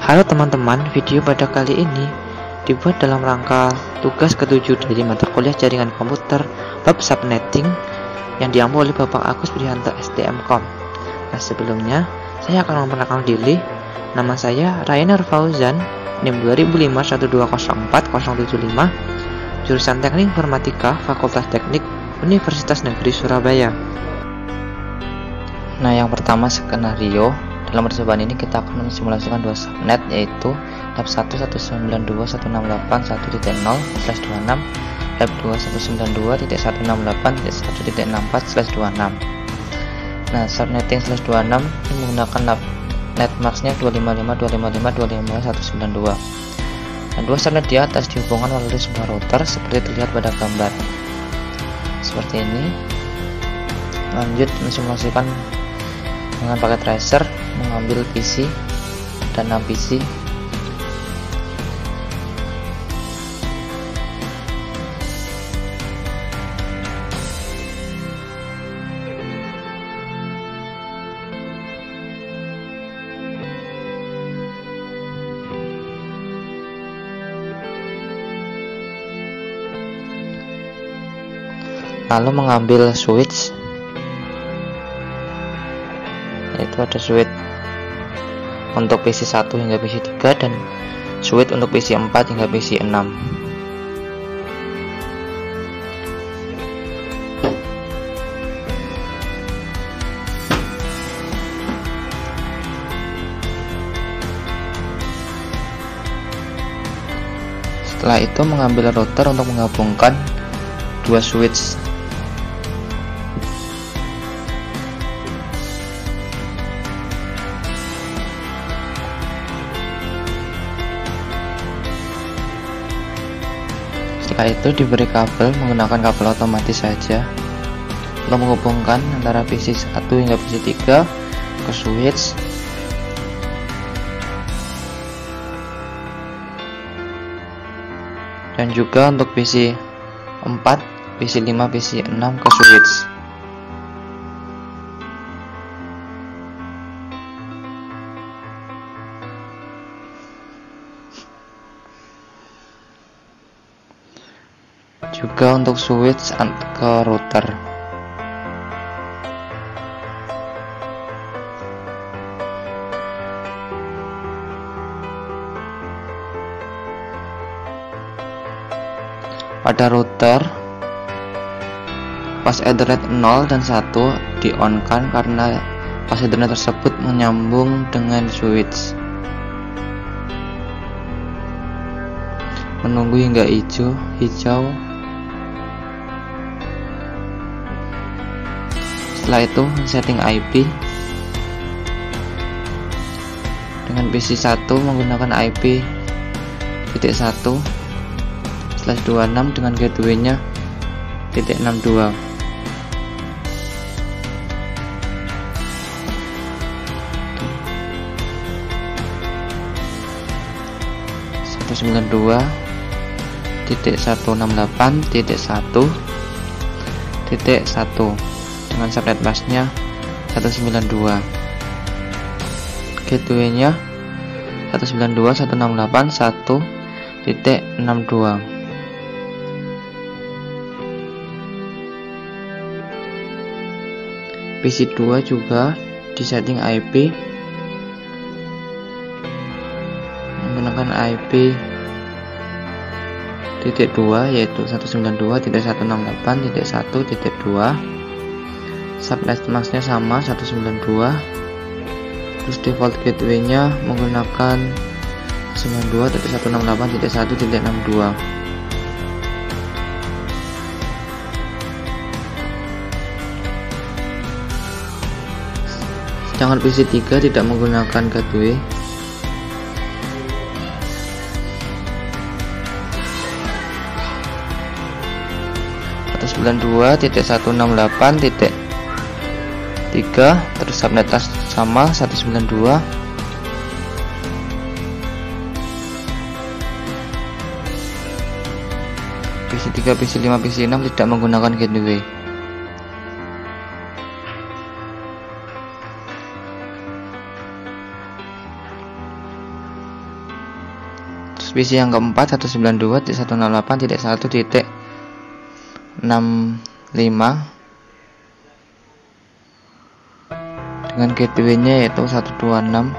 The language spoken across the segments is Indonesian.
Halo teman-teman, video pada kali ini dibuat dalam rangka tugas ke-7 dari mata kuliah jaringan komputer bab subnetting yang diambil oleh Bapak Agus Prihanto STMKOM. Nah, sebelumnya saya akan memperkenalkan diri. Nama saya Rainer Fauzan, NIM 2005-1204075, jurusan Teknik Informatika, Fakultas Teknik, Universitas Negeri Surabaya. Nah, yang pertama skenario. Dalam percobaan ini kita akan mensimulasikan dua subnet, yaitu lab 1.192.168.1.0/26, lab 2.192.168.1.64/26. Nah, subnetting /26 ini menggunakan netmasknya 255.255.255.192. Dan dua subnet di atas dihubungkan melalui sebuah router seperti terlihat pada gambar. Seperti ini. Lanjut mensimulasikan dengan pakai tracer, mengambil PC dan 6 PC. Lalu mengambil switch, yaitu ada switch untuk PC 1 hingga PC 3 dan switch untuk PC 4 hingga PC 6. Setelah itu mengambil router untuk menggabungkan dua switch. Setelah itu diberi kabel menggunakan kabel otomatis saja untuk menghubungkan antara PC 1 hingga PC 3 ke switch. Dan juga untuk PC 4, PC 5, PC 6 ke switch. Juga untuk switch ke router. Pada router, pas Ethernet 0 dan 1 di-on-kan karena pas Ethernet tersebut menyambung dengan switch. Menunggu hingga hijau. Setelah itu setting IP dengan PC 1 menggunakan IP .1/26 dengan gateway-nya .62. .192.168.1.1 dengan subnet masknya 192. Gateway-nya 192.168.1.62. PC 2 juga disetting IP menggunakan IP .2 yaitu 192.168.1.2. Subnet masknya sama 192. Terus default gateway-nya menggunakan 92.168.1.62. Sedangkan PC 3 tidak menggunakan gateway. Atau 92.168.3, terus subnet sama 192. PC 3, PC 5, PC 6 tidak menggunakan gateway. PC yang keempat 192.168.1.65 dengan gateway-nya yaitu 126.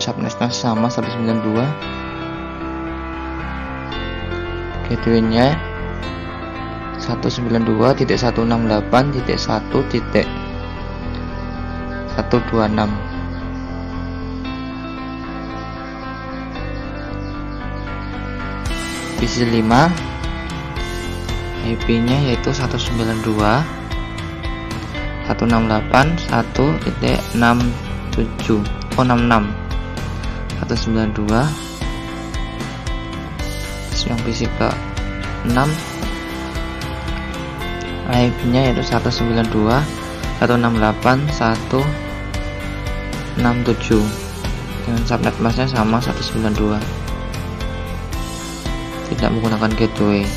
Subnetnya sama 192. Gateway-nya 192.168.1.126. PC 5 IP-nya yaitu 192.168.1.66 Terus yang PC ke 6 IP-nya yaitu 192.168.1.67 dengan subnet masknya sama 192, tidak menggunakan gateway.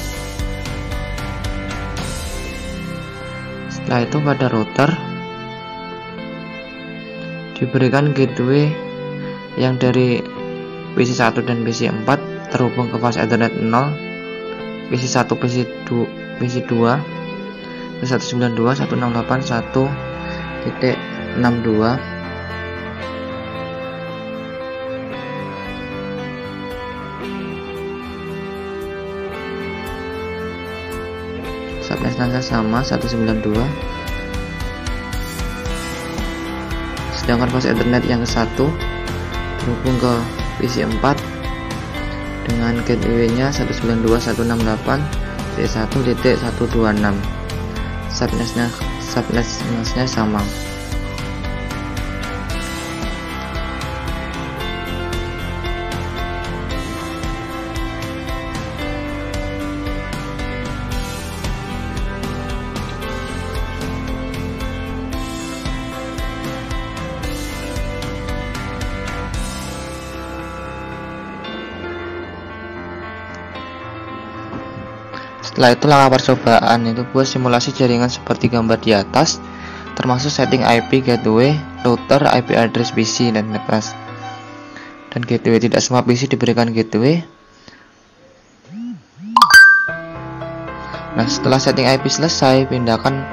Setelah itu pada router diberikan gateway yang dari PC 1 dan PC 4 terhubung ke fast Ethernet 0, PC 1, PC 2 ke 192.168.1.62. Subnetnya sama 192. Sedangkan fast Ethernet yang ke 1 terhubung ke PC 4 dengan gateway-nya 192.168.1.126. Subnetnya sama. Setelah itu langkah percobaan itu buat simulasi jaringan seperti gambar di atas, termasuk setting IP, gateway, router, IP address PC, dan netmask. Dan gateway, tidak semua PC diberikan gateway. Nah, setelah setting IP selesai, pindahkan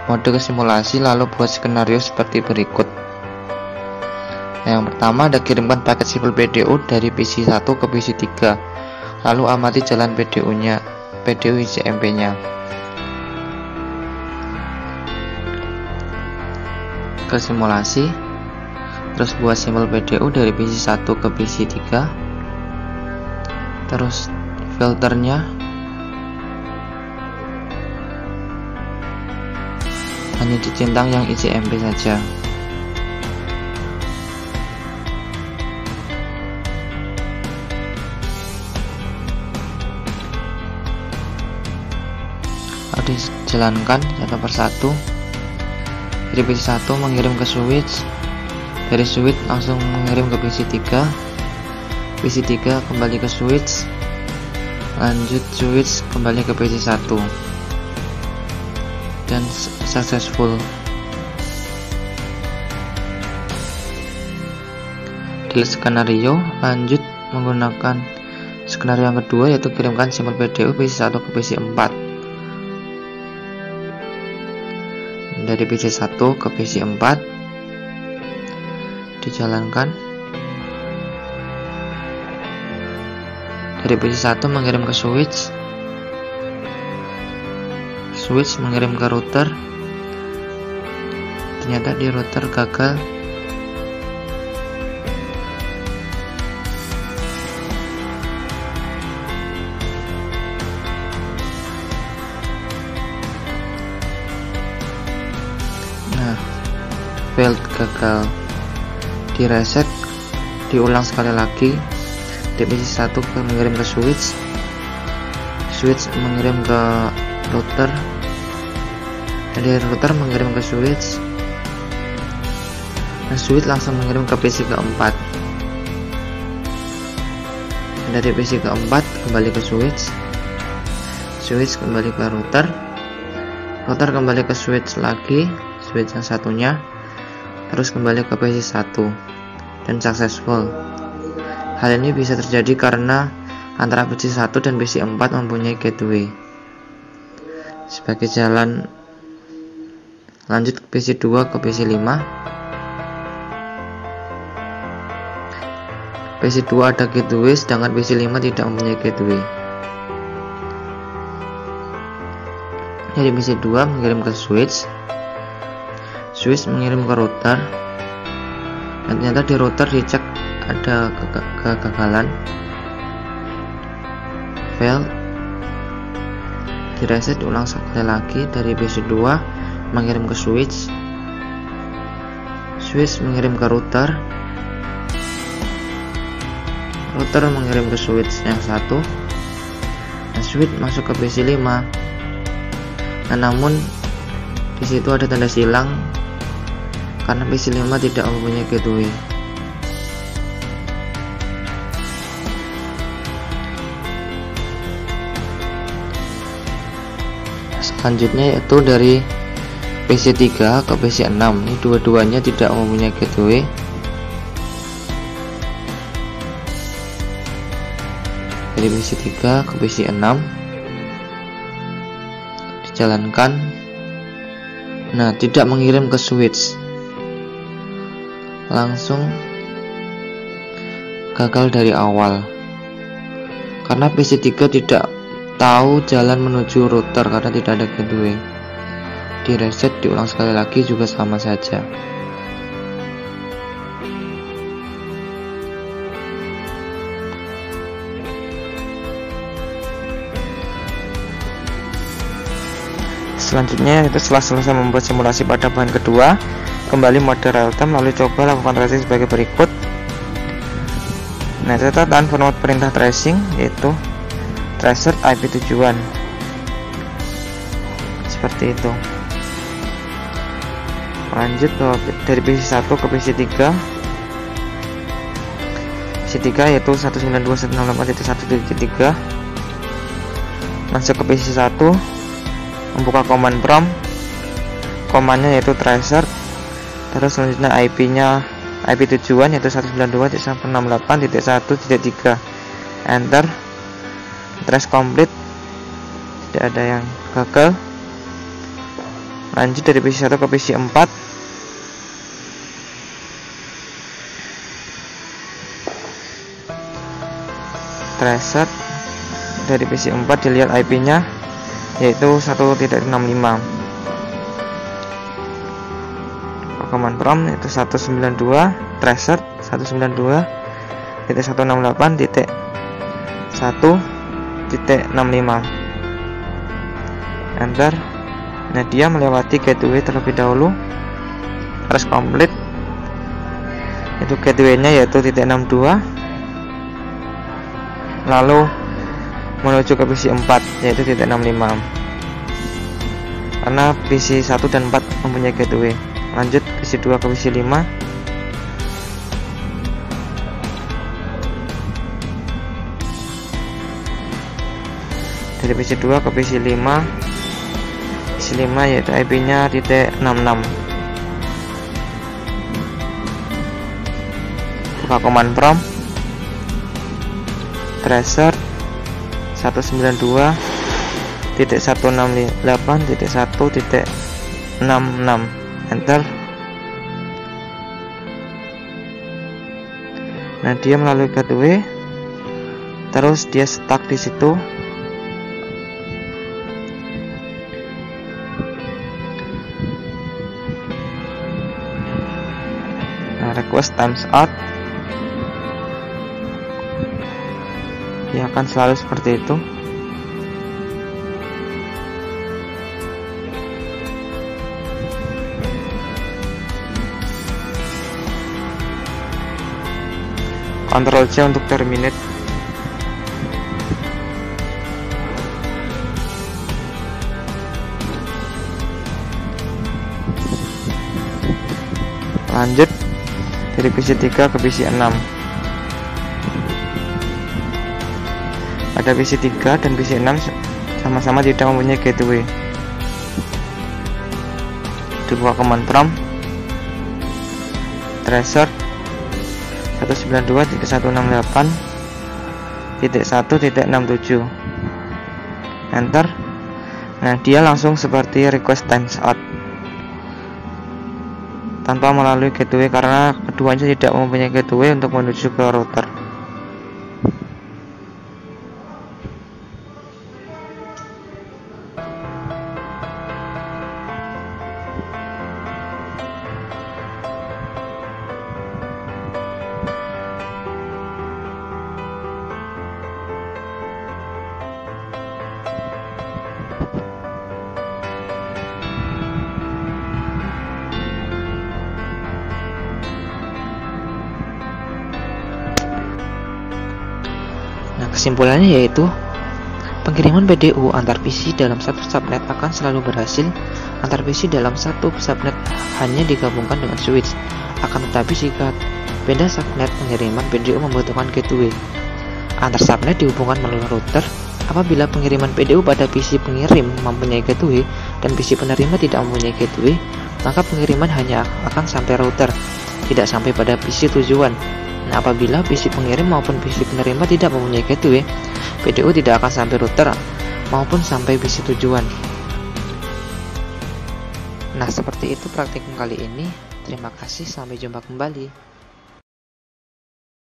mode ke simulasi, lalu buat skenario seperti berikut. Yang pertama, Anda kirimkan paket sipil PDU dari PC 1 ke PC 3, lalu amati jalan PDU ICMP-nya. Ke simulasi, terus buat simbol PDU dari PC 1 ke PC 3, terus filternya hanya dicentang yang ICMP saja. Dijalankan satu persatu. Dari PC 1 mengirim ke switch, dari switch langsung mengirim ke PC 3, PC 3 kembali ke switch, lanjut switch kembali ke PC 1, dan successful. Delete skenario, lanjut menggunakan skenario yang kedua, yaitu kirimkan simbol PDU PC 1 ke PC 4. Dari PC 1 ke PC 4 dijalankan. Dari PC 1 mengirim ke switch, switch mengirim ke router. Ternyata di router gagal. Failed, gagal. Di reset, diulang sekali lagi. Di PC 1 mengirim ke switch, switch mengirim ke router, dan dari router mengirim ke switch, dan switch langsung mengirim ke PC keempat. Dari PC keempat kembali ke switch, switch kembali ke router, kembali ke switch lagi, switch yang satunya, terus kembali ke PC1 dan successful. Hal ini bisa terjadi karena antara PC1 dan PC4 mempunyai gateway. Sebagai jalan lanjut ke PC2 ke PC5. PC2 ada gateway sedangkan PC5 tidak mempunyai gateway. Jadi PC2 mengirim ke switch mengirim ke router, dan ternyata di router dicek ada kegagalan, fail, di reset ulang sekali lagi dari PC2 mengirim ke switch mengirim ke router mengirim ke switch yang satu, dan switch masuk ke PC5. Nah, namun di situ ada tanda silang karena PC5 tidak mempunyai gateway. Selanjutnya yaitu dari PC3 ke PC6. Ini dua-duanya tidak mempunyai gateway. Dari PC3 ke PC6 dijalankan. Nah, tidak mengirim ke switch, langsung gagal dari awal karena PC3 tidak tahu jalan menuju router karena tidak ada gateway. Di reset diulang sekali lagi juga sama saja. Selanjutnya itu setelah selesai membuat simulasi pada bahan kedua, kembali mode real time lalu coba lakukan tracing sebagai berikut. Nah, catatan format perintah tracing yaitu tracer IP tujuan seperti itu. Lanjut dari PC1 ke PC3. PC3 yaitu 192.168.1.3. Masuk ke PC1, membuka command prompt, komandnya yaitu tracer, terus selanjutnya IP tujuan yaitu 192.168.1.3, enter, trace complete, tidak ada yang gagal. Lanjut dari PC1 ke PC4, tracer dari PC4 dilihat IP-nya yaitu 1.65. Command prompt yaitu 192 tracer 192.168.1.65, enter. Nah, dia melewati gateway terlebih dahulu, harus complete. Itu gateway-nya yaitu .62, lalu menuju ke PC4 yaitu .65 karena PC1 dan 4 mempunyai gateway. Lanjut PC2 ke PC5, dari PC2 ke PC5 yaitu IP-nya .66. Buka command prompt, tracer 192.168.1.66, enter. Nah, dia melalui gateway, terus dia stuck di situ. Nah, request times out, dia akan selalu seperti itu. Ctrl C untuk terminate. Lanjut dari PC3 ke PC6. Pada PC3 dan PC6 sama-sama tidak mempunyai gateway. Dibuka command prompt tracer 192.168.1.67, enter. Nah, dia langsung seperti request times out tanpa melalui gateway karena keduanya tidak mempunyai gateway untuk menuju ke router. Nah, kesimpulannya yaitu pengiriman PDU antar PC dalam satu subnet akan selalu berhasil. Antar PC dalam satu subnet hanya digabungkan dengan switch. Akan tetapi jika beda subnet, pengiriman PDU membutuhkan gateway. Antar subnet dihubungkan melalui router. Apabila pengiriman PDU pada PC pengirim mempunyai gateway dan PC penerima tidak mempunyai gateway, maka pengiriman hanya akan sampai router, tidak sampai pada PC tujuan. Nah, apabila PC pengirim maupun PC penerima tidak mempunyai gateway, PDU tidak akan sampai router maupun sampai PC tujuan. Nah, seperti itu praktik kali ini. Terima kasih, sampai jumpa kembali.